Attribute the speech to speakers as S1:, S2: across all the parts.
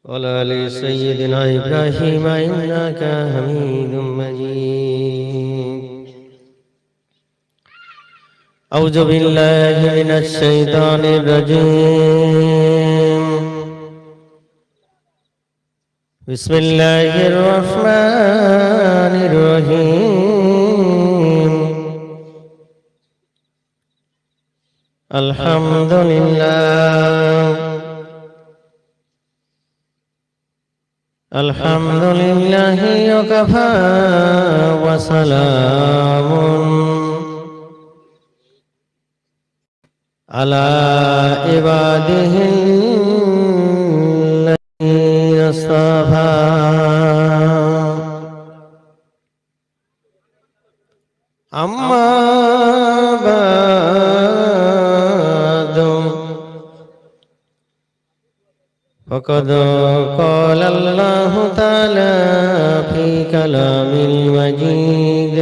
S1: وعلى آل سيدنا إبراهيم إنك حميد مجيد. أعوذ بالله من الشيطان الرجيم. بسم الله الرحمن الرحيم. الحمد لله الحمد لله وكفى وسلام على عباده الذين اصطفى. أما بعد فقد قال الله تعالى في كلام المجيد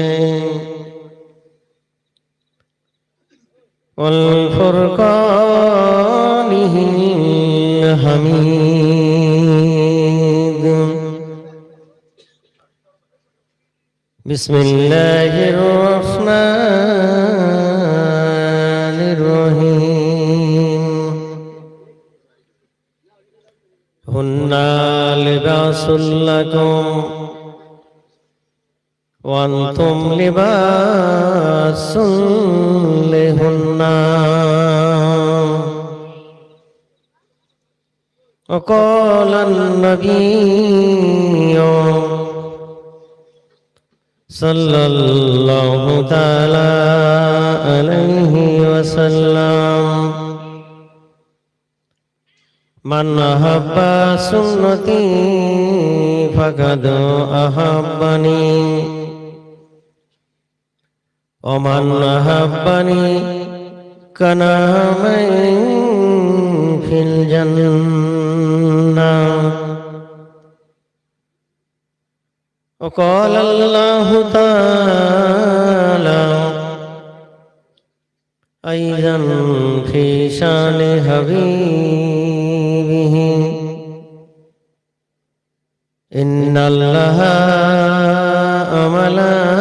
S1: والفرقانه الحميد. بسم الله الرحمن الرحيم. هن لباس لكم وأنتم لباس لهن. وقال النبي صلى الله تعالى عليه وسلم: من أحب سنتي فقد أحبني ومن أحبني كان معي في الجنة. وقال الله تعالى أيضا في شان حبيبه: إن الله وملائكته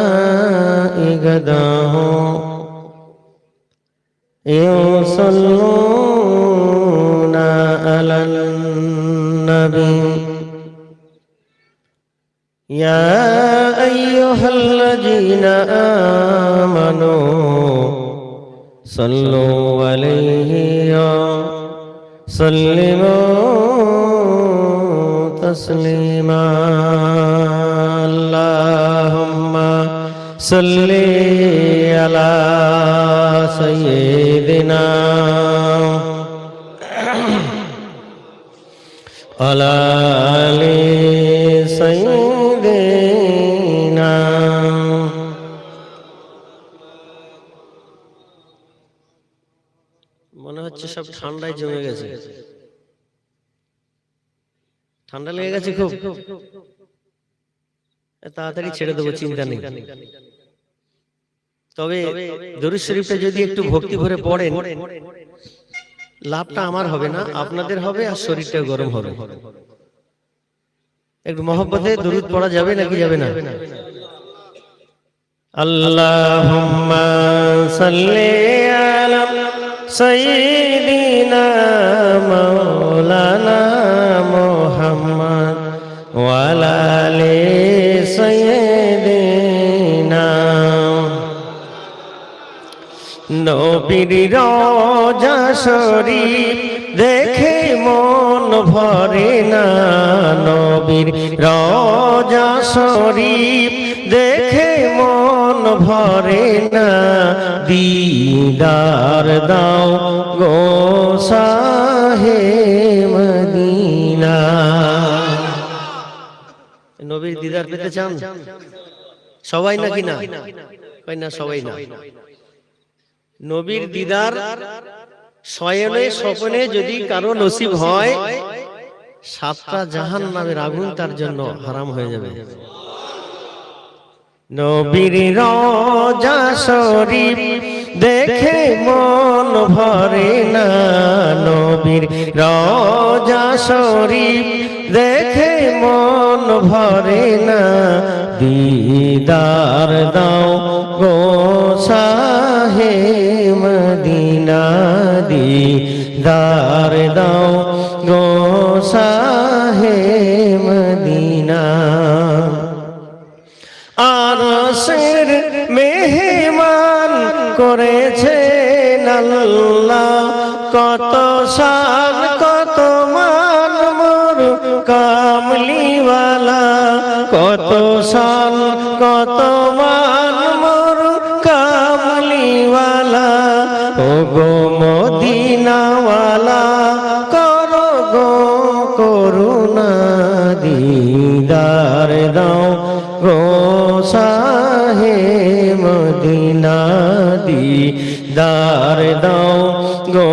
S1: يصلون على النبي يا أيها الذين آمنوا صلوا عليه وسلموا تسليما. اللهم صل على سيدنا وعلى آل سيدنا. মনে হচ্ছে সব ঠান্ডায় জমে গেছে, ঠান্ডা লেগে গেছে খুব। তাড়াতাড়ি ছেড়ে দেবো, চিন্তা নেই। তবে দরুদ শরীফটা যদি একটু ভক্তি ভরে পড়েন, লাভটা আমার হবে না, আপনাদের হবে, আর শরীরটা গরম হবে। একটু মহব্বতে দরুদ পড়া যাবে নাকি যাবে না? আল্লাহুম্মা সাল্লি আলা সাইয়্যিদিনা মাওলানা মুহাম্মদ ওয়া আলা আলি সাইয়্যিদিনা। নবীর রওজা শরীফ দেখে মন ভরে না, নবীর রওজা শরীফ দেখে মন ভরে না। দিদার দাও গো শাহে মদিনা। নবীর দিদার পেতে চান সবাই নাকি না? কই না, সবাই না। নবীর দিদার শয়নে স্বপ্নে যদি কারো নসিব হয়, 7টা জাহান্নামের আগুন তার জন্য হারাম হয়ে যাবে। নবীর রওজা শরীফ দেখে মন ভরে না, নবীর রওজা শরীফ দেখে মন ভরে না, দিদার দাও গো শাহে মদিনা, দিদার দাও গো শাহে মদিনা। আরশের মেহমান করেছেন আল্লাহ, কত শান কত মান মোর কামলিওয়ালা, কত শান কত মান মোর কামলিওয়ালা। ও গো মদিনাওয়ালা করো গো করুণা, দিদার দাও গো শাহে মদিনা, দিদার দাও গো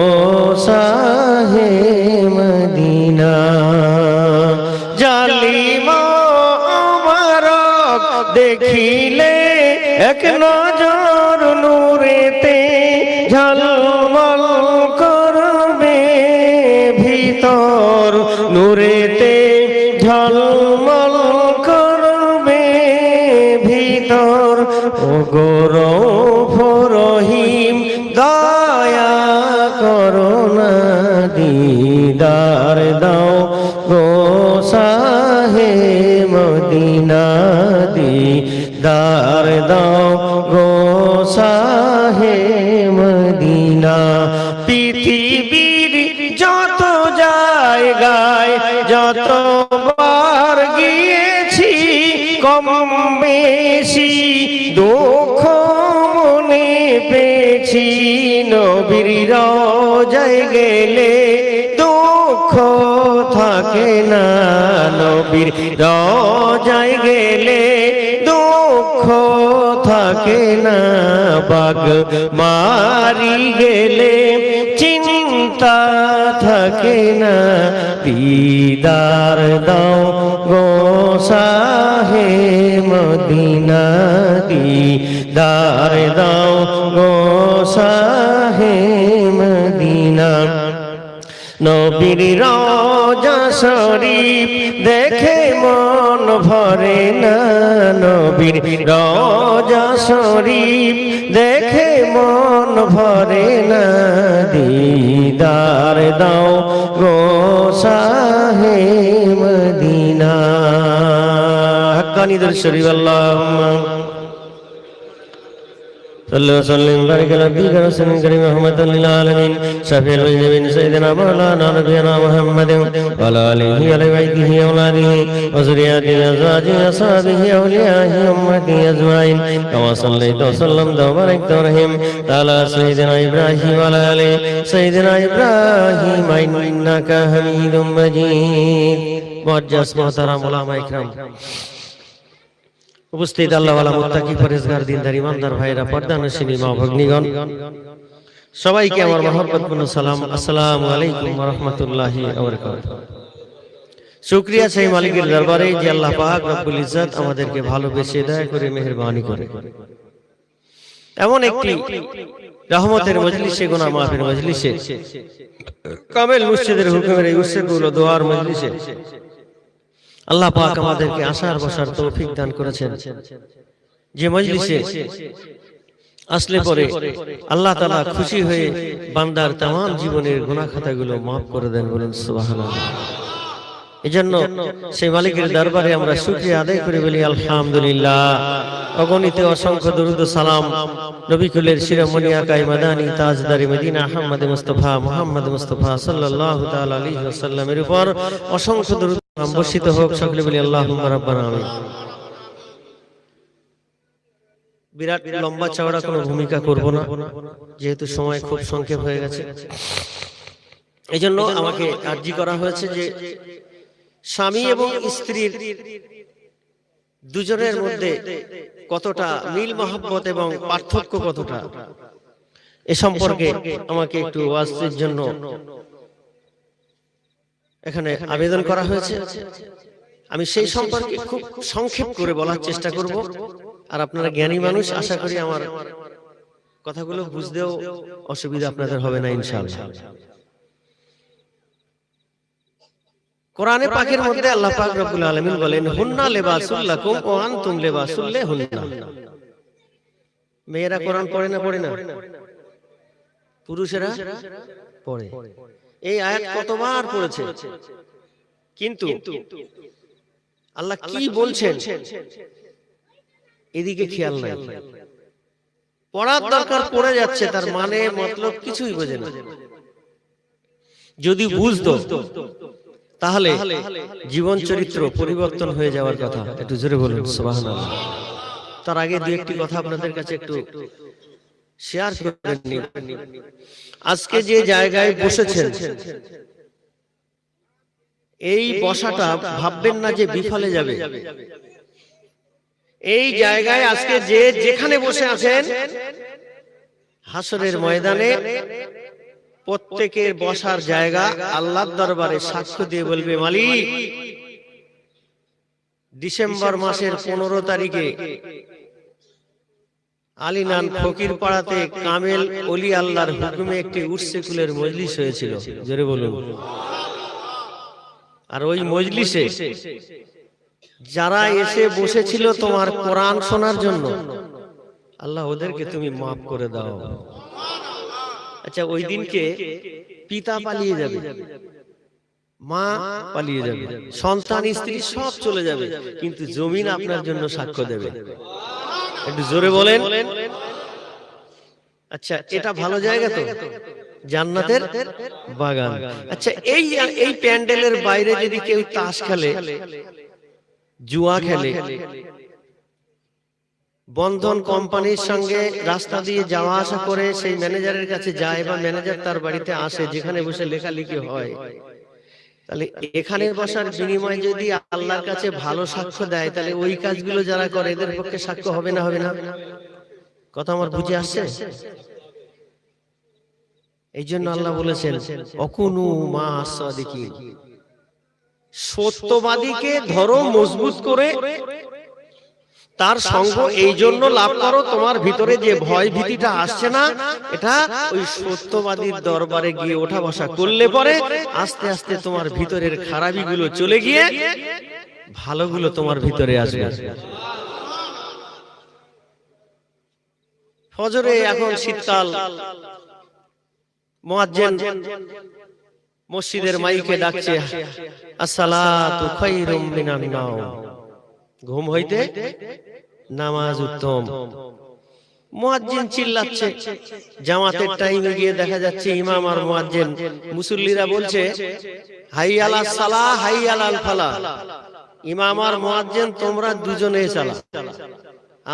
S1: শাহে মদিনা। জালিম আমারক দেখিলে এক নজর নূরেতে ঝলমল করবে ভিতর, নূরেতে ঝলমল করবে ভিতর। ও গো রউফ রহিম দয়া করুণা, দিদার দাও গো শাহে মদিনা, দিদার দাও গো শাহে মদিনা। পৃথিবীর যত জায়গায় যতবার গিয়েছি, কম বেশি দুঃখ মনে পেয়েছি, নবীর রওজায় গেলে দুঃখ থাকে না, নবীর রওজায় গেলে দুঃখ থাকে না, বাগ মারি গেলে চিন্তা থাকে না, দিদার দাও গো শাহে মদিনা, দিদার দাও গো শাহে মদিনা। নবীর রওজা শরীফ দেখে মন ভরে না, নবীর রওজা শরীফ দেখে মন ভরে না, দিদার দাও গো শাহে মদিনা। হাক্কানি দরুদ শরীফ আল্লাহুম্মা صلى وسلم وبارك على نبيك رسول كريم محمد للعالمين شفيع المذنبين سيدنا مولانا نبينا محمد وعلى آله وعلى بيته وأولاده وذرياته وأزواجه وأصحابه أوليائه أمته أجمعين كما صليت وسلمت وباركت ورحمت على سيدنا إبراهيم وعلى آل سيدنا إبراهيم إنك حميد مجيد। মুআজ্জাজ মুহতারাম উলামা ইকরাম, উপস্থিত আল্লাহওয়ালা মুত্তাকি পরেজগার দিনদার ইমানদার ভাইরা, পর্দানশিনী মা ভগ্নীগণ, সবাইকে আমার মহব্বতপূর্ণ সালাম, আসসালামু আলাইকুম ওয়া রাহমাতুল্লাহি ওয়া বারাকাতুহু। শুকরিয়া সেই মালিকের দরবারে যে আল্লাহ পাক রব্বুল ইজ্জত আমাদেরকে ভালোবেসে দয়া করে মেহেরবানি করে এমন একটি রহমতের মজলিসে, গুনাহ মাফের মজলিসে, কামেল মুর্শিদের হুকুমের এই উৎসগুলো দোয়ার মজলিসে আল্লাহ পাক আমাদেরকে আসার বসার তৌফিক দান করেছেন। যে মজলিসে আসলে পরে আল্লাহ তাআলা খুশি হয়ে বান্দার तमाम জীবনের গুনাহ খাতাগুলো maaf করে দেন, বলেন সুবহানাল্লাহ। এজন্য সেই মালিকের দরবারে আমরা শুকরিয়া আদায় করে বলি আলহামদুলিল্লাহ। অগণিত অসংখ্য দরুদ ও সালাম নবী কুলের শিরোমণি আকাই মাদানী তাজদারি মদিনা আহমদ মুস্তাফা সাল্লাল্লাহু তাআলা আলাইহি ওয়াসাল্লামের উপর অসংখ্য দরুদ বর্ষিত হোক। সকলে বলি আল্লাহুম্মা রাব্বানা আমিন। বিরাট লম্বা চওড়া কোনো ভূমিকা করব না, যেহেতু সময় খুব সংক্ষেপ হয়ে গেছে। এজন্য আমাকে আরজি করা হয়েছে যে স্বামী এবং স্ত্রীর দুজনের মধ্যে কতটা মিল মহব্বত এবং পার্থক্য কতটা, এ সম্পর্কে আমাকে একটু ওয়াজের জন্য এখানে আবেদন করা হয়েছে। আমি সেই সম্পর্কে খুব সংক্ষেপ করে বলার চেষ্টা করব, আর আপনারা জ্ঞানী মানুষ, আশা করি আমার কথাগুলো বুঝতেও অসুবিধা আপনাদের হবে না ইনশাআল্লাহ। কোরআনে পাকের মধ্যে আল্লাহ পাক রব্বুল আলামিন বলেন, হুন্না লিবাসুল লাকুম ওয়া আনতুম লিবাসুল লাহুন্না। মেয়েরা কোরআন পড়ে না? পুরুষেরা পড়ে। এই আয়াত কতবার পড়েছে, কিন্তু আল্লাহ কি বলছেন এদিকে খেয়াল নাই। পড়ার দরকার, পড়ে যাচ্ছে, তার মানে মতলব কিছুই বোঝে না। যদি বুঝতো তাহলে জীবন চরিত্র পরিবর্তন হয়ে যাওয়ার কথা। একটু জোরে বলুন সুবহানাল্লাহ। তার আগে দুই একটি কথা আপনাদের কাছে একটু শেয়ার করে নিই। আজকে যে জায়গায় বসেছেন, এই বসাটা ভাববেন না যে বিফলে যাবে। এই জায়গায় আজকে যে যেখানে বসে আছেন, হাসরের ময়দানে প্রত্যেকের বসার জায়গা আল্লাহর দরবারে সাক্ষ্য দিয়ে বলবে, মালিক ডিসেম্বর মাসের 15 তারিখে আলিনান ফকির পাড়াতে কামেল ওলি আল্লাহর হুকুমে একটি উর্সে কুলের মজলিস হয়েছিল। জোরে বলুন। আর ওই মজলিসে যারা এসে বসেছিল তোমার কোরআন শোনার জন্য, আল্লাহ ওদেরকে তুমি মাফ করে দাও। আচ্ছা, ওই দিনকে পিতা পালিয়ে যাবে, মা পালিয়ে যাবে, সন্তান স্ত্রী সব চলে যাবে, কিন্তু জমিন আপনার জন্য সাক্ষ্য দেবে। একটু জোরে বলেন। আচ্ছা, এটা ভালো জায়গা তো, জান্নাতের বাগান। আচ্ছা, এই প্যান্ডেলের বাইরে যদি কেউ তাস খেলে, জুয়া খেলে, বন্ধন কোম্পানির সঙ্গে রাস্তা দিয়ে যাওয়া আসা করে সেই ম্যানেজারের কাছে যায়, বা ম্যানেজার তার বাড়িতে আসে যেখানে বসে লেখালেখি হয়, তাহলে এখানে বসার বিনিময়ে যদি আল্লাহর কাছে ভালো সাক্ষ্য দেয়, তাহলে ওই কাজগুলো যারা করে এদের পক্ষে সাক্ষ্য হবে না? হবে না? কথা আমার বুঝে আসছে? এই জন্য আল্লাহ বলেছেন, অকুনু মা সাদিকিন, সত্যবাদীকে ধরো মজবুত করে, তার সঙ্গ এই জন্য লাভ করো, তোমার ভিতরে যে ভয় ভীতিটা আসছে না, এটা ওই সত্যবাদীর দরবারে গিয়ে ওঠা বসা করলে পরে আস্তে আস্তে তোমার ভিতরের খারাপিগুলো চলে গিয়ে ভালোগুলো তোমার ভিতরে আসবে। ফজরে এখন শীতকাল, মুয়াজ্জিন মসজিদের মাইকে ডাকছে, আসসালাতু খায়রুম মিনান নাওম, ঘুম হইতে নামাজ উত্তম। মুয়াজ্জিন চিল্লাচ্ছে, জামাতের টাইমে গিয়ে দেখা যাচ্ছে ইমাম আর মুয়াজ্জিন, মুসল্লিরা বলছে হাইয়া আলাস সালাহ হাইয়া আলাল ফালাহ। ইমাম আর মুয়াজ্জিন তোমরা দুজনে চালা,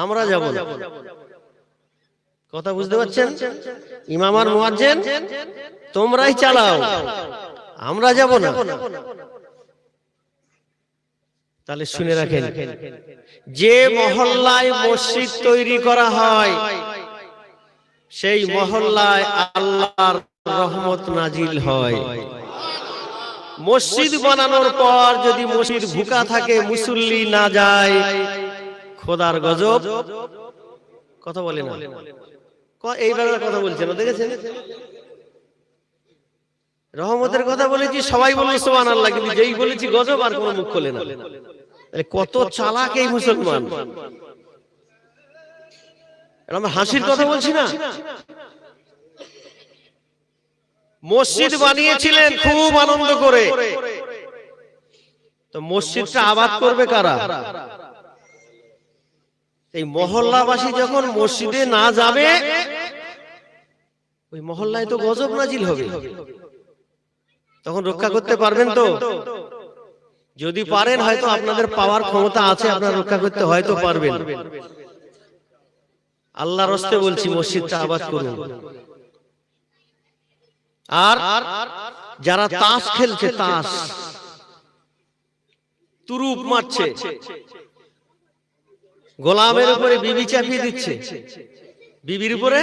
S1: আমরা যাব না। কথা বুঝতে পারছেন? ইমাম আর মুয়াজ্জিন তোমরাই চালাও, আমরা যাব না। তাহলে শুনে রাখেন, যে মহল্লায় মসজিদ তৈরি করা হয় সেই মহল্লায় আল্লাহর রহমত নাজিল হয়। মসজিদ বানানোর পর যদি মসজিদ ভুকা থাকে, মুসল্লি না যায়, খোদার গজব। কথা বলে না, এইভাবে কথা বলছেন, দেখেছেন? রহমতের কথা বলেছি, সবাই বলে সুবহানাল্লাহ, কিন্তু যেই বলেছি গজব আর কোনো মুখ খোলে না। কত চালাক এই মুসলমান! আমরা হাসির কথা বলছি না। মসজিদ বানিয়েছিলেন খুব আনন্দ করে, তো মসজিদটা আবাদ করবে কারা? এই মহল্লাবাসী যখন মসজিদে না যাবে, ওই মহল্লায় তো গজব নাজিল হবে। তখন রক্ষা করতে পারবেন তো? যদি পারেন, হয়তো আপনাদের পাওয়ার ক্ষমতা আছে, আপনারা রক্ষা করতে হয়তো পারবেন। আল্লাহর রাস্তে বলছি, মসজিদটা আবাদ করুন। আর যারা তাস খেলছে, তাস তুরুপ মারছে, গোলামের উপরে বিবি চাপিয়ে দিচ্ছে, বিবির উপরে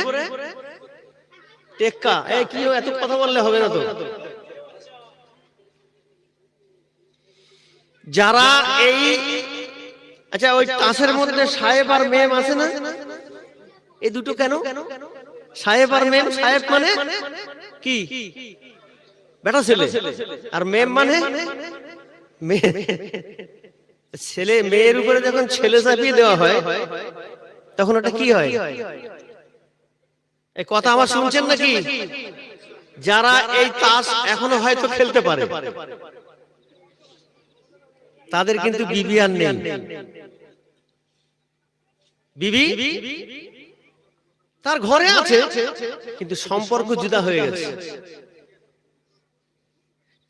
S1: টেক্কা। কি এত কথা বললে হবে না তো? যারা এই, আচ্ছা, ওই তাসের মধ্যে সাহেব আর মেম আছে না? এই দুটো কেন সাহেব আর মেম? সাহেব মানে কি? বেটা ছেলে। আর মেম মানে ছেলে মেয়ের উপরে যখন ছেলে চাপিয়ে দেওয়া হয় তখন ওটা কি হয়? এই কথা আমার শুনছেন নাকি? যারা এই তাস এখনো হয়তো খেলতে পারে তাদের কিন্তু বিবি আর নেই। বিবি তার ঘরে আছে কিন্তু সম্পর্ক জুদা হয়ে গেছে।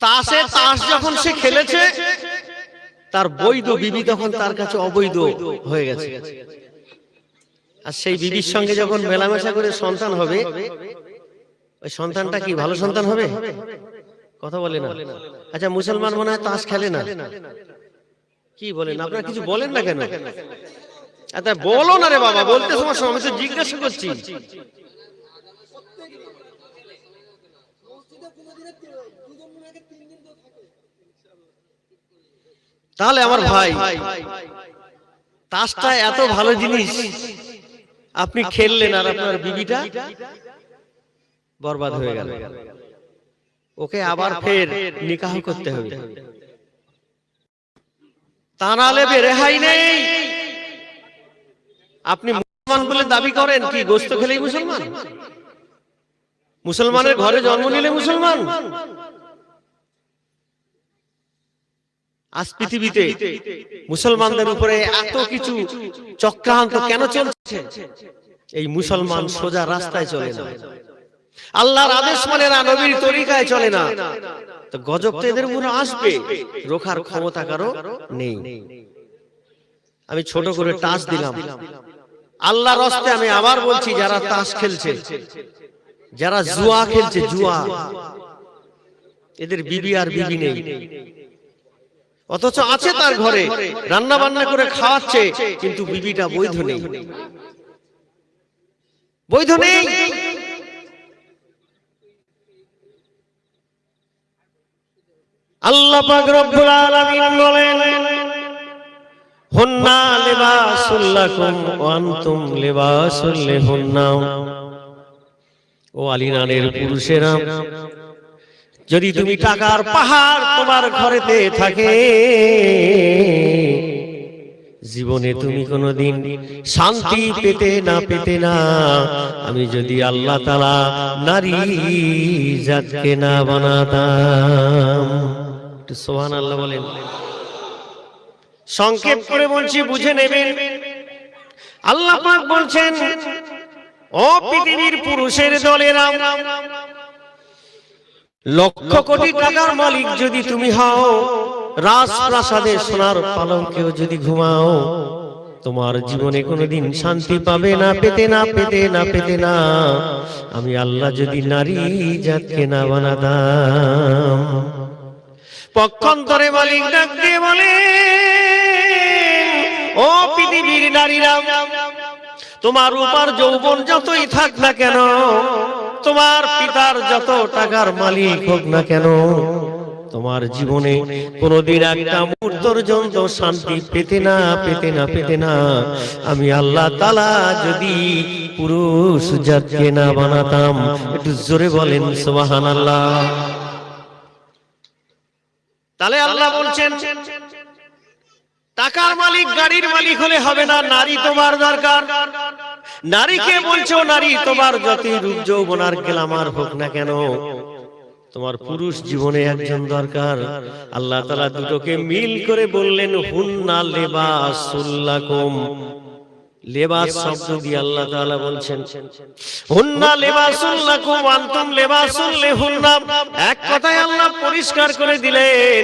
S1: তাসে তাস যখন সে খেলেছে তার বৈধ বিবি তখন তার কাছে অবৈধ হয়ে গেছে। আর সেই বিবির সঙ্গে যখন মেলামেশা করে সন্তান হবে, ওই সন্তানটা কি ভালো সন্তান হবে? কথা বলে না। আচ্ছা, মুসলমান মনে হয় তাস খেলে না, কি বলেন আপনারা? কিছু বলেন না কেন? আচ্ছা বলো না রে বাবা, বলতে সমস্যা, আমি তো জিজ্ঞাসা করছি। তাহলে আমার ভাই, তাসটা এত ভালো জিনিস, আপনি খেললেন আর আপনার বিবিটা বরবাদ হয়ে গেল। ওকে আবার ফের নিকাহ করতে হবে, তা নাহলে রেহাই নেই। আপনি মুসলমান বলে দাবি করেন, কি গোশত খেলেই মুসলমান? মুসলমানের ঘরে জন্ম নিলে মুসলমান? আজ পৃথিবীতে মুসলমানদের উপরে এত কিছু চক্রান্ত কেন চলছে? এই মুসলমান সোজা রাস্তায় চলে না, আল্লাহর আদেশ মানে না, নবীর তরিকায় চলে না, তো গজব তো এদের উপরে আসবে, রোখার ক্ষমতা কারো নেই। আমি ছোট করে টাচ দিলাম, আল্লাহর রাস্তায় আমি আবার বলছি, যারা তাস খেলছে, যারা জুয়া খেলছে, জুয়া, এদের বিবি আর বিবি নেই, অথচ আছে তার ঘরে, রান্না বান্না করে খাওয়াচ্ছে, কিন্তু বিবিটা বৈধ নেই, বৈধ নেই। আল্লাহ পাক রব্বুল আলামিন বলেন, হুন্না লিবাসুল লাকুম ওয়া আনতুম লিবাসুল লিহুন্না। ও আলিনানের পুরুষেরা, যদি তুমি টাকার পাহাড় তোমার ঘরেতে থাকে, জীবনে তুমি কোনোদিন শান্তি পেতে না, আমি যদি আল্লাহ তাআলা নারী জাতকে না বানাতাম। একটু সুবহানাল্লাহ বলেন। সংক্ষেপ করে বলছি, বুঝে নেবেন। আল্লাহ পাক বলছেন, ও পৃথিবীর পুরুষের দলেরা, লক্ষ কোটি টাকার মালিক যদি তুমি হও, রাজপ্রাসাদে সোনার পালঙ্কেও যদি ঘুমাও, তোমার জীবনে কোনোদিন শান্তি পাবে না, পেতে না, আমি আল্লাহ যদি নারী জাতকে না বানাতাম। পক্ষান্তরে মালিক ডাক দিয়ে বলে, ও পৃথিবীর নারীরা, তোমার উপর যৌবন যতই থাক না কেন, তোমার পিতার যত টাকার মালিক হোক না কেন, তোমার জীবনে কোনদিন একটা মুহূর্ত পর্যন্ত শান্তি পেতে না, আমি আল্লাহ তাআলা যদি পুরুষ জাতকে না বানাতাম। একটু জোরে বলেন সুবহানাল্লাহ। তাহলে আল্লাহ বলছেন, টাকার মালিক, গাড়ির মালিক হলে হবে না, নারী তোমার দরকার। নারীকে বলছো, নারী তোমার যতই রূপ যৌবন আর গ্ল্যামার হোক না কেন, তোমার পুরুষ জীবনে একজন দরকার। আল্লাহ তাআলা দুটোকে মিল করে বললেন, হুন্না লিবাসুল লাকুম। লেবাস শব্দ দিয়ে আল্লাহ তাআলা বলছেন, হুন্না লিবাসুল লাকুম ওয়া আনতুম লিবাসুল লিহুন্না। এক কথায় আল্লাহ পরিষ্কার করে দিলেন,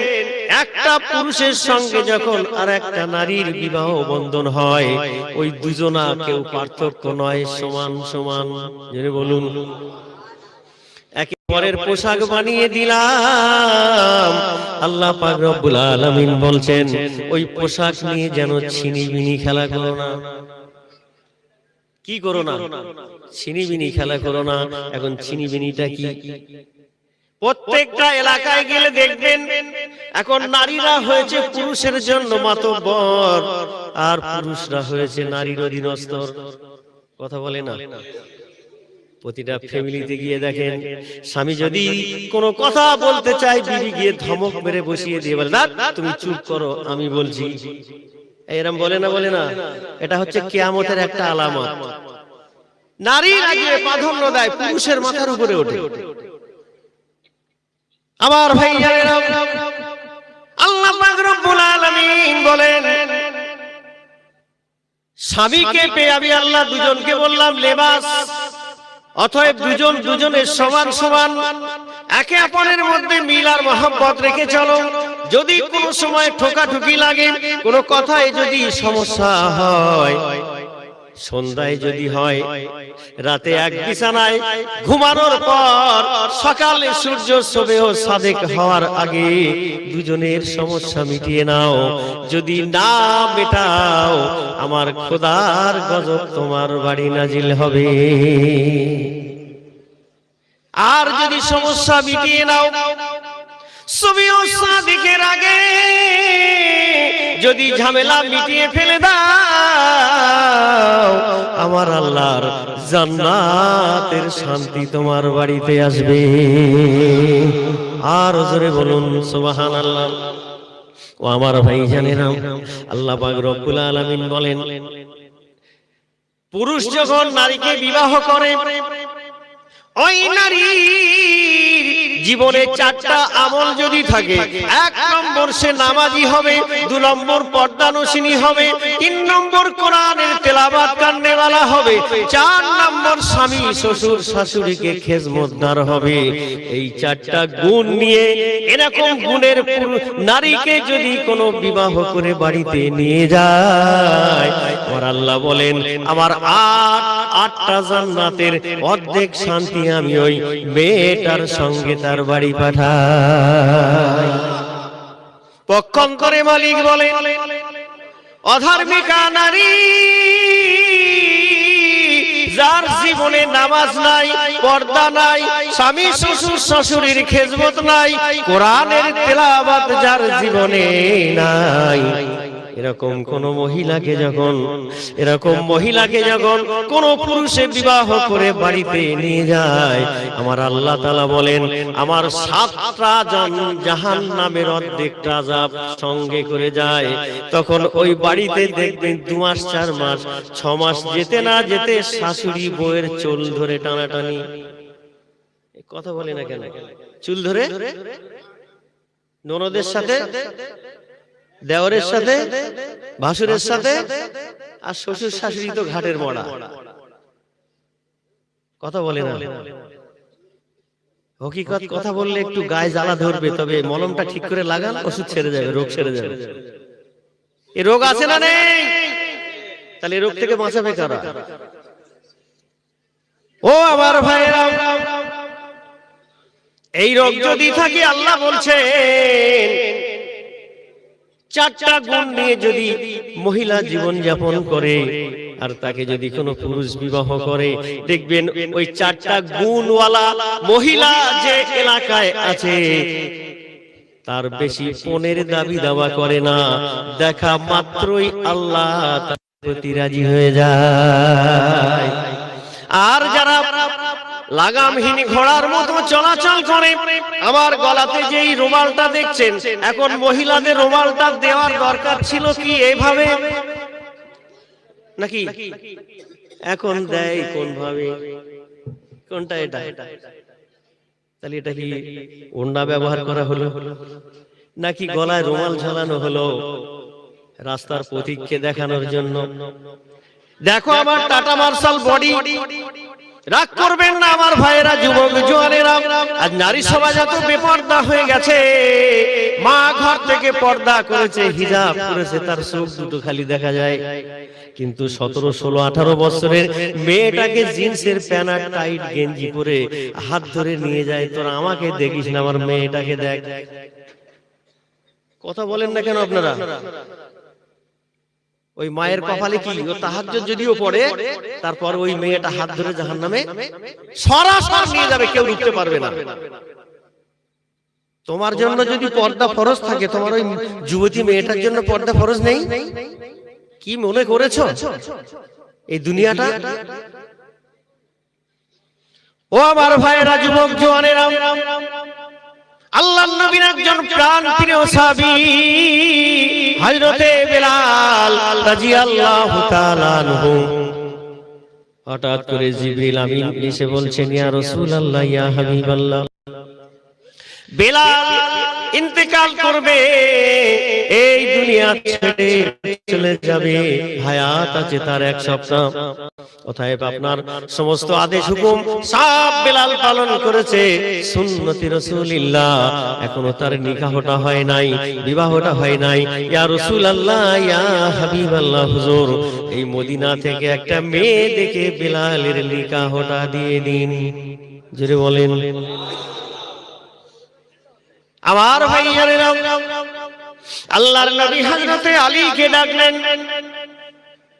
S1: একটা পুরুষের সঙ্গে যখন আর একটা নারীর বিবাহ বন্ধন হয়, ওই দুজনা কেউ পার্থক্য নয়, সমান সমান। জেনে বলুন, একে পরের পোশাক বানিয়ে দিলাম। আল্লাহ পাক রব্বুল আলামিন বলছেন, ওই পোশাক নিয়ে যেন ছিনিবিনি খেলা করো না। কি করো না? ছিনিবিনি খেলা করো না। এখন ছিনিবিনিটা কি? প্রত্যেকটা এলাকায় গেলে দেখবেন, এখন নারীরা হয়েছে পুরুষের জন্য মাতব্বর, আর পুরুষরা হয়েছে নারীর অধীনস্থ। কথা বলে না? প্রতিটা ফ্যামিলিতে গিয়ে দেখেন, স্বামী যদি কোনো কথা বলতে চায়, বিবি গিয়ে ধমক মেরে বসিয়ে দিয়ে বলে, না তুমি চুপ করো, আমি বলছি। এরম বলে না? এটা হচ্ছে কিয়ামতের একটা আলামত। নারী লাগিয়ে প্রাধান্য দেয়, পুরুষের মাথার উপরে ওঠে। আমার ভাই জানেন, আল্লাহ পাক রব্বুল আলামিন বলেন, স্বামীকে পেয়ে আমি আল্লাহ দুজনকে বললাম লেবাস, অতএব দুজন দুজনের সমান সমান, একে অপরের মধ্যে মিল আর মহব্বত রেখে চলো। যদি কোনো সময় ঠোকাঠুকি লাগে, কোনো কথায় যদি সমস্যা হয়, সন্ধ্যায় যদি হয়, রাতে এক বিছানায় ঘুমানোর পর সকালে সূর্য শোভে ও সাদেক হওয়ার আগে দুজনের সমস্যা মিটিয়ে নাও। যদি না মেটাও, আমার খোদার গজব তোমার বাড়ি নাজিল হবে। আর যদি সমস্যা মিটিয়ে নাও, শোভে ও সাদেকের আগে যদি ঝামেলা মিটিয়ে ফেলে দাও, আমার আল্লাহর জান্নাতের শান্তি তোমার বাড়িতে আসবে। আর জোরে বলুন সুবহানাল্লাহ। ও আমার ভাই জানেন, আল্লাহ পাক রব্বুল আলামিন বলেন, পুরুষ যখন নারীকে বিবাহ করে, ওই নারীর জীবনে 4টা আমল যদি থাকে, 1 নম্বর সে নামাজি হবে, 2 নম্বর পর্দানশীনী হবে, 3 নম্বর কোরআনের তেলাওয়াত করনেওয়ালা হবে, 4 নম্বর স্বামী শ্বশুর শাশুড়িকে খেজমতদার হবে। এই 4টা গুণ নিয়ে, এরকম গুণের নারীকে যদি কোনো বিবাহ করে বাড়িতে নিয়ে যায়, আমার আল্লাহ বলেন, আমার 8টা জান্নাতের অর্ধেক শান্তি আমি ওই মেয়েটার সঙ্গে তার বাড়ি পাঠাই। পক্ষান্তরে মালিক বলেন, অধার্মিকা নারী, যার জীবনে নামাজ নাই, পর্দা নাই, স্বামী শ্বশুর শাশুড়ির খেজমত নাই, কোরআনের তেলাওয়াত যার জীবনে নাই, এরকম কোন মহিলাকে যখন কোন পুরুষে বিবাহ করে বাড়িতে নিয়ে যায়, আমার আল্লাহ তাআলা বলেন, আমার 7টা জাহান্নামের অর্ধেকটা আযাব সঙ্গে করে যায়। তখন ওই বাড়িতে দেখবেন 2 মাস 4 মাস 6 মাস যেতে না যেতে শাশুড়ি বউয়ের চুল ধরে টানাটানি। কথা বলে না কেন? চুল ধরে ননদের সাথে, দেওরের সাথে, ভাসুরের সাথে, আর শ্বশুর শাশুড়ি তো ঘাটের মড়া। কথা বলে না। হকিকত কথা বললে একটু গায়ে জ্বালা ধরবে, তবে মলমটা ঠিক করে লাগান, ওষুধ ছেড়ে যাবে, রোগ সেরে যাবে। এই রোগ আছে না নেই? তাহলে এই রোগ থেকে বাঁচাবে কারা? ও আমার ভাইরা, এই রোগ যদি থাকে, আল্লাহ বলছেন 4টা গুণ নিয়ে যদি মহিলা জীবন যাপন করে, আর তাকে যদি কোনো পুরুষ বিবাহ করে, দেখবেন ওই 4টা গুণওয়ালা মহিলা যে এলাকায় আছে, তার বেশি পণের দাবি দাওয়া করে না, দেখা মাত্রই আল্লাহ তার প্রতি রাজি হয়ে যায়। আর যারা লাগামহীন ঘোড়ার মতো চলাচল করে, আমার গলাতে যেই রুমালটা দেখছেন, এখন মহিলাদের রুমালটা দেওয়ার দরকার ছিল কি এইভাবে নাকি? এখন দেয় কোন ভাবে? কোনটা এটা? তাহলে এটা কি ওড়না ব্যবহার করা হলো, নাকি গলায় রুমাল ঝালানো হলো রাস্তার পথিককে দেখানোর জন্য? দেখো আমার টাটা মার্শাল বডি, রাগ করবেন না আমার ভাইয়েরা, যুবক জওয়ানেরা, আজ নারী সমাজ এত বেপর্দা হয়ে গেছে। মা ঘর থেকে পর্দা করেছে, হিজাব করেছে, তার চোখ দুটো খালি দেখা যায়, কিন্তু 17, 16, 18 বছরের মেয়েটাকে জিন্সের প্যান্ট আর টাইট গেঞ্জি পরে হাত ধরে নিয়ে যায়, তোরা আমাকে দেখিস না, আমার মেয়েটাকে দেখ। কথা বলেন না কেন আপনারা? ওই মায়ের কপালে কি, ও তাহাজ্জুদ যদিও পড়ে, তারপর ওই মেয়েটা হাত ধরে জাহান্নামে সরাসরি নিয়ে যাবে, কেউ রুখতে পারবে না। তোমার জন্য যদি পর্দা ফরজ থাকে, তোমার ওই যুবতী মেয়েটার জন্য পর্দা ফরজ নেই? কি মনে করেছো এই দুনিয়াটা? ও আমার ভাইয়েরা, যুবক জওয়ানেরা, আল্লাহর নবীর একজন প্রাণপ্রিয় সাহাবী হযরতে বেলাল রাদিয়াল্লাহু তাআলা আনহু, হঠাৎ করে জিবরিল আমিন এসে বলছেন, ইয়া রাসূলুল্লাহ, ইয়া হাবিবাল্লাহ, বেলাল ইন্তেকাল করবে, এই দুনিয়া ছেড়ে চলে যাবে, হায়াত আছে তার এক সপ্তাহ। অতএব আপনার সমস্ত আদেশ হুকুম সব বেলাল পালন করেছে, সুন্নতি রাসূলিল্লাহ, এখনো তার নিকাহটা হয় নাই, বিবাহটা হয় নাই। ইয়া রাসূলুল্লাহ, ইয়া হাবিবাল্লাহ, হুজুর, এই মদিনা থেকে একটা মেয়ে দেখে বেলালের নিকাহটা দিয়ে দিন। জোরে বলেন। আমার ভাইয়েরা, আল্লাহর নবী হযরতে আলীকে ডাকলেন,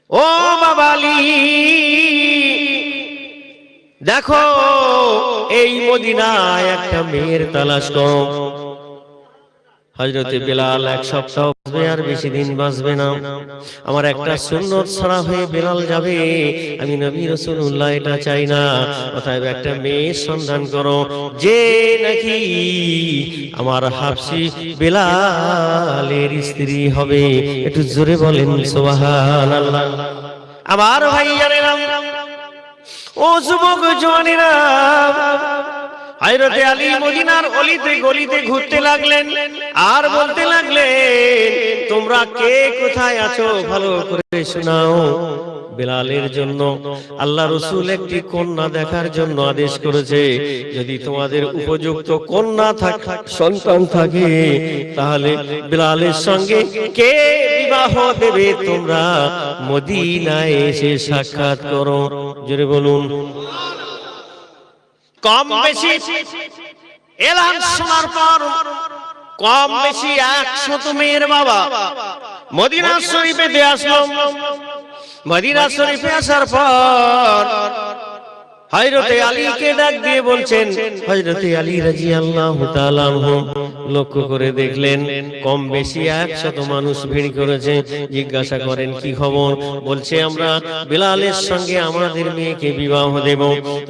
S1: ও বাবা আলী, দেখো এই মদিনায় একটা মেয়ের তালাশ করো। হযরতে বেলাল এক সপ্তাহ বাঁচবে, আর বেশি দিন বাঁচবে না। আমার একটা সুন্নত ছাড়া হয়ে বেলাল যাবে, আমি নবী রাসূলুল্লাহ এটা চাই না। অতএব একটা মেয়ের সন্ধান করো, যে নাকি আমার হাবশী বেলালের স্ত্রী হবে। একটু জোরে বলেন সুবহানাল্লাহ। আমার ভাইয়ারা, ও যুবক জওয়ানেরা, হযরতে আলী মদিনার অলিতে গলিতে ঘুরতে লাগলেন আর বলতে লাগলেন, তোমরা কে কোথায় আছো ভালো করে শোনাও। বেলালের জন্য আল্লাহ রাসূল একটি কন্যা দেখার জন্য আদেশ করেছে। যদি তোমাদের উপযুক্ত কন্যা থাকে, সন্তান থাকে, তাহলে বেলালের সঙ্গে কে বিবাহ দেবে তোমরা মদিনায় এসে সাক্ষাৎ করো। জোরে বলুন। কম বেশি এলান শোনার পর কম বেশি 100 মেয়ের বাবা মদিনা শরীফে দিয়ে আসলো। মদিনা শরীফে আসার পর হযরতে আলীকে ডাক দিয়ে বলছেন, হযরতে আলী রাদিয়াল্লাহু তাআলা আনহু লক্ষ্য করে দেখলেন কম বেশি 100 মানুষ ভিড় করেছে। জিজ্ঞাসা করেন, কি খবর? বলছে, আমরা বেলালের সঙ্গে আমাদের মেয়েকে বিবাহ দেব।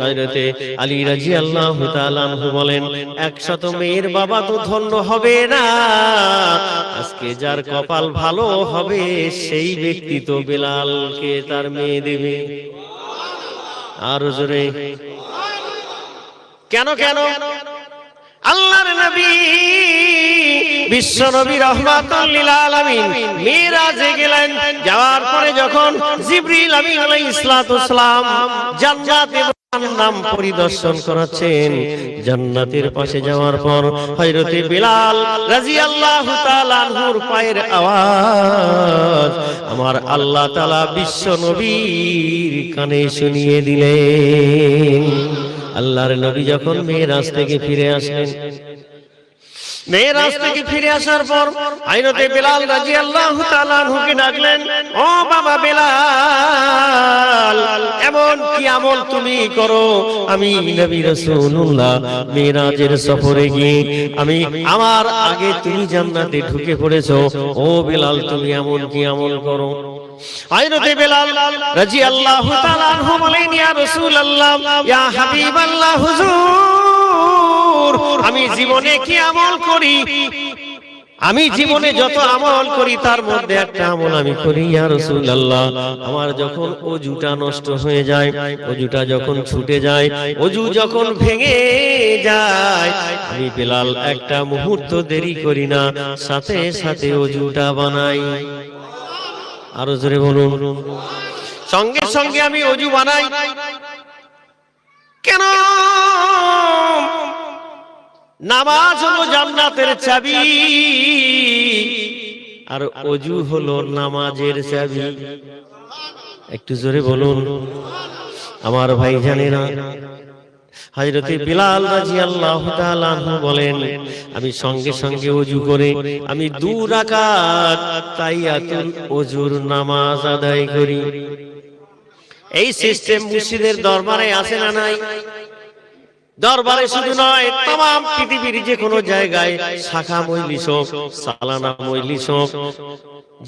S1: হযরতে আলী রাদিয়াল্লাহু তাআলা আনহু বলেন, 100 মেয়ের বাবা তো ধন্য হবে না, আজকে যার কপাল ভালো হবে সেই ব্যক্তি তো বেলালকে তার মেয়ে দেবে। আর জোরে। কেন কেন? আল্লাহর নবী বিশ্ব নবী রাহমাতুল লিল আলামিন মিরাজে গেলেন। যাওয়ার পরে যখন জিবরিল আমিন আলাইহিস সালাম জান্নাতের নাম পরিদর্শন করাচ্ছেন, জান্নাতের পাশে যাওয়ার পর হযরতে বেলাল রাদিয়াল্লাহু তাআলা আনহুর পায়ের আওয়াজ আমার আল্লাহ তাআলা বিশ্ব নবীর কানে শুনিয়ে দিলেন। আল্লাহর নবী যখন মেরাজ থেকে ফিরে আসলেন, মেরাজ থেকে ফিরে আসার পর হযরতে বেলাল রাদিয়াল্লাহু তাআলা আনহুকে ডাকলেন, ও বাবা বেলাল, এমন কি আমল তুমি করো? আমি নবী রাসূলুল্লাহ মেরাজের সফরে গিয়ে আমি আমার আগে তুমি জান্নাতে ঢুকে পড়েছো। ও বেলাল, তুমি এমন কি আমল করো? হযরতে বেলাল রাদিয়াল্লাহু তাআলা আনহু বলেন, ইয়া রাসূলুল্লাহ, ইয়া হাবিবাল্লাহ, হুজুর, আমি জীবনে কি আমল করি? আমি জীবনে যত আমল করি তার মধ্যে একটা আমল আমি করি, ইয়া রাসূলুল্লাহ, আমার যখন ওযুটা নষ্ট হয়ে যায়, ওযুটা যখন ছুটে যায়, ওযু যখন ভেঙে যায়, আমি বেলাল একটা মুহূর্ত দেরি করি না, সাথে সাথে ওযুটা বানাই। আরো জোরে বলুন। সঙ্গে সঙ্গে আমি ওযু বানাই। কেন? নামাজ হলো জান্নাতের চাবি, আর ওযু হলো নামাজের চাবি। একটু জোরে বলুন। আমার ভাইজানেরা, হযরতে বিলাল রাদিয়াল্লাহু তাআলা আনহু বলেন, আমি সঙ্গে সঙ্গে ওযু করে আমি 2 রাকাত তাহিয়াতুল ওযুর নামাজ আদায় করি। এই সিস্টেম মুর্শিদের দরবারে আছে না নাই? দরবারে শুধু নয়, तमाम পৃথিবীর যে কোনো জায়গায় শাখা মজলিস হোক, সালানা মজলিস হোক,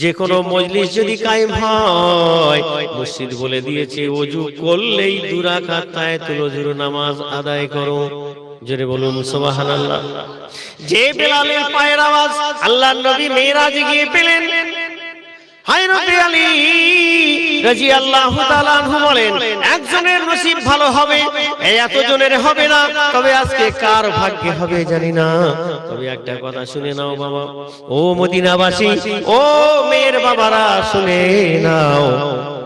S1: যে কোনো মজলিস যদি কায়েম হয়, মসজিদ বলে দিয়েছে ওযু করলেই 2 রাকাত তায়াতুল ওযুর নামাজ আদায় করো। জোরে বলুন সুবহানাল্লাহ। যে বেলালের পায়ের আওয়াজ আল্লাহর নবী মেরাজে গিয়ে পেলেন, হযরত আলী রাদিয়াল্লাহু তাআলা আনহু বলেন, একজনের নসিব ভালো হবে, এতজনের হবে না, তবে আজকে কার ভাগ্যে হবে জানি না। তবে একটা কথা শুনে নাও বাবা, ও মদিনাবাসী, ও মেয়ের বাবারা শুনে নাও,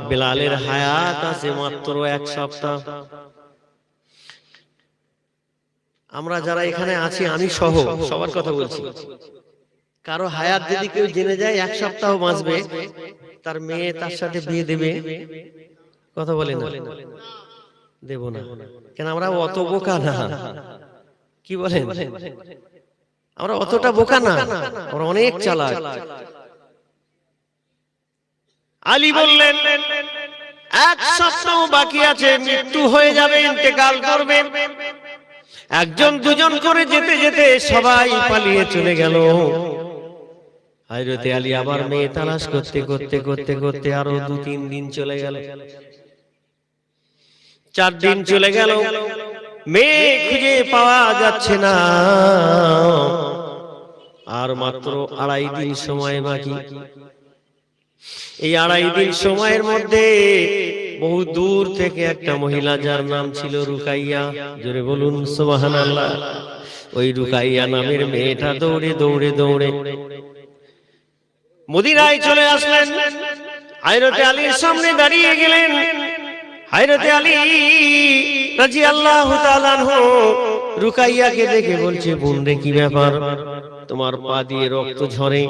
S1: বেলালের হায়াত আছে মাত্র 1 সপ্তাহ। আমরা যারা এখানে আছি, আমি সহ সবার কথা বলছি, কারো হায়াত যদি কেউ জেনে যায় 1 সপ্তাহ বাঁচবে, তার মেয়ে তার সাথে বিয়ে দেবে? কথা বলে না, দেব না। কেন? আমরা অত বোকা না। কি বলেন? আমরা অতটা বোকা না, আমরা অনেক চালাক। আলী বললেন, 1 সপ্তাহ বাকি আছে, মৃত্যু হয়ে যাবে, ইন্তেকাল করবে। 1জন 2জন করে যেতে যেতে সবাই পালিয়ে চলে গেল। হযরত আলী আবার মেয়ে তালাশ করতে করতে করতে করতে আরো 2-3 দিন চলে গেল, 4 দিন চলে গেল, মেয়ে খুঁজে পাওয়া যাচ্ছে না। আর মাত্র 2.5 দিন সময় বাকি। এই 2.5 দিন সময়ের মধ্যে বহু দূর থেকে একটা মহিলা, যার নাম ছিল রুকাইয়া, জোরে বলুন সুবহানাল্লাহ, ওই রুকাইয়া নামের মেয়েটা দৌড়ে দৌড়ে দৌড়ে মদিনায় চলে আসলেন। হযরত আলীর সামনে দাঁড়িয়ে গেলেন। হযরত আলী রাদিয়াল্লাহু তাআলা আনহু রুকাইয়াকে দেখে বলছে, বোন রে, কি ব্যাপার? তোমার পা দিয়ে রক্ত ঝরে,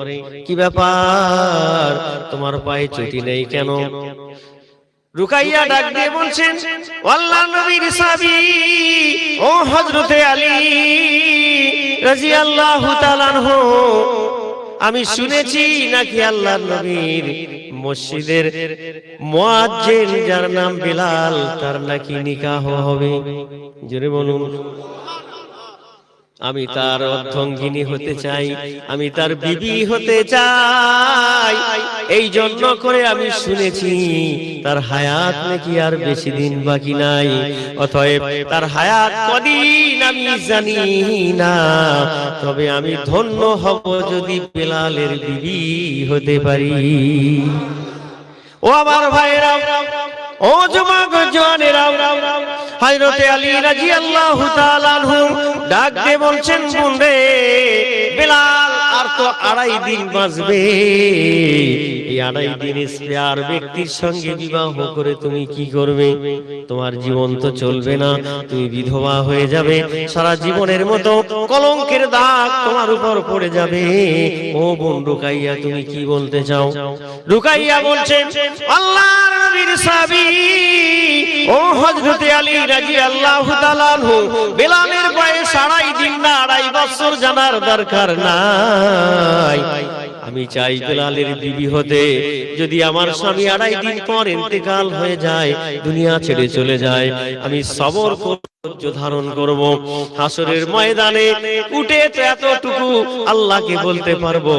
S1: কি ব্যাপার? তোমার পায়ে চটি নেই কেন? রুকাইয়া ডাক দিয়ে বলছেন, আল্লাহর নবীর সাহাবী ও হযরত আলী রাদিয়াল্লাহু তাআলা আনহু, আমি শুনেছি নাকি আল্লাহর নবীর মসজিদের মুয়াজ্জিন, যার নাম বিলাল, তার নাকি নিকাহ হবে। জোরে বলুন। আমি তার অর্ধাঙ্গিনী হতে চাই, আমি তার বিবি হতে চাই। এই জন্য করে আমি শুনেছি তার হায়াত নাকি আর বেশি দিন বাকি নাই। অতএব তার হায়াত কদিন আমি জানি না, তবে আমি ধন্য হব যদি বেলালের বিবি হতে পারি। ও আমার ভাইরা, ও যুবক জওয়ানেরা, হযরত আলী রাদিয়াল্লাহু তাআলা আনহু ডাক দিয়ে বলছেন, বোন রে, বেলাল আর তো 2.5 দিন বাঁচবে। এই 2.5 দিন স্পেয়ার ব্যক্তির সঙ্গে বিবাহ করে তুমি কি করবে? তোমার জীবন তো চলবে না, তুমি বিধবা হয়ে যাবে, সারা জীবনের মতো কলঙ্কের দাগ তোমার উপর পড়ে যাবে। ও বোন রুকাইয়া, তুমি কি বলতে চাও? রুকাইয়া বলছেন, আল্লাহর নবীর সাহাবী ও হযরত আলী রাদিয়াল্লাহু তাআলা আনহু, বেলালের বয়স 2.5 দিন না 2.5 বছর জানার দরকার নাই। আমি চাই বেলালের বিবি হতে। যদি আমার স্বামী 2.5 দিন পর ইন্তেকাল হয়ে যায়, দুনিয়া ছেড়ে চলে যায়, আমি সবর ধৈর্য ধারণ করব। হাসরের ময়দানে উঠে তো এতটুকু আল্লাহকে বলতে পারবো,